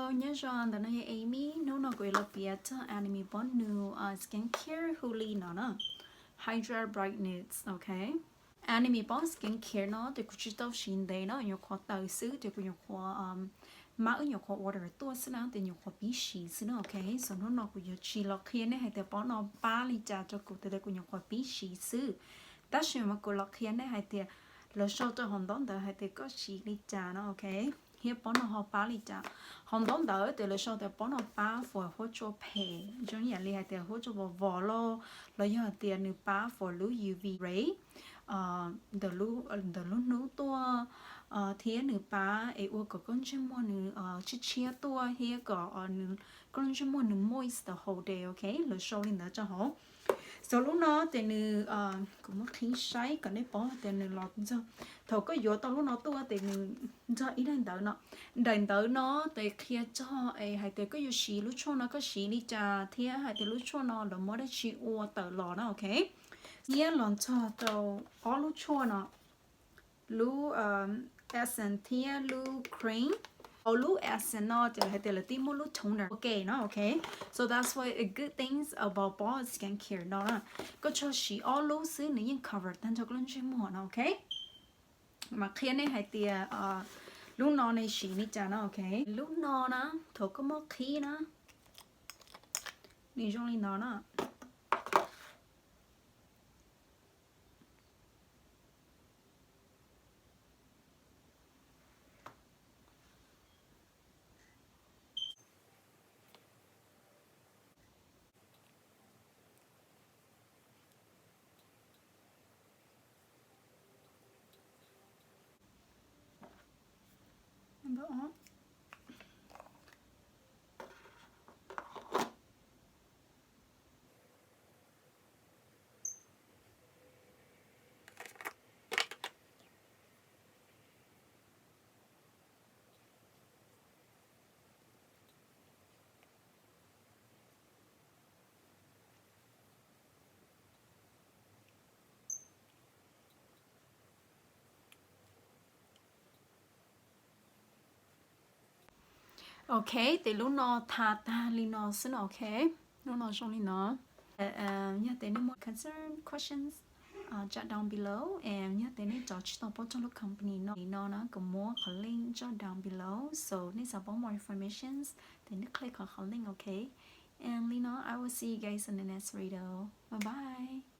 Hello, nhớ rằng đó là Amy, nó gọi là Beata Anime Bond new skincare Huli nó Hydra Brightening, okay? Anime Bond skincare nó thì cũng chỉ tao xin đây nó nhiều khó tài xứ thì cũng nhiều khó mà nhiều khó order tua xí nào thì nhiều khó bí xí xí nó okay? So nó cũng nhiều chỉ là khi này hay thì bỏ nó 3 lít trà cho cụ thì cũng nhiều khó bí xí xứ. Ta xem mà cụ là khi này hay thì là sau cho hòn đón đỡ hay thì có xí lít trà nó okay? Here bỏ nó họ 3 lít trà hòn đón đỡ thì là sau thì bỏ nó 3 for hỗ trợ phe giống như là hay thì hỗ trợ vào vỏ lo là do tiền nữ 3 for lú UV ray the lú nú tua thế nữ 3 ấy u có con chim mua nữ chia tua here có nữ con chim mua nữ moist the whole day okay là sau lên đó cho họ sau lúc nó thì nữ cũng mất khí sấy còn đấy bỏ thì nữ lọt cho thầu có vô tao lúc nó tua thì nữ cho ý đánh đỡ nó thì khi cho ấy hay thì có yêu xí lúc cho nó có xí đi trà thì hay thì lúc cho nó là mớiได้chịu u tờ lọ nó okay nhớ lần cho tao ở lúc cho nó lúc essence thì lúc cream Olu essence nó thì hay là tí một lúc toner okay nó okay so that's why a good things about ball skincare nó là có cho xí olu xứ nữa nhưng cover tan cho con chim mua nó okay mà khi này hay thì lúc nó này xí ní chả nó okay lúc nó nó thôi có một khí nó đi trong nó nó đó. Okay, thì lúc nó thà ta li nó xin okay, lúc nó trong li nó. Yeah, any more concern questions? Jot down below and yeah, then it judge the bottom of company nó có more link jot down below. So need some more informations, then click on link, okay? And you know, I will see you guys in the next video. Bye bye.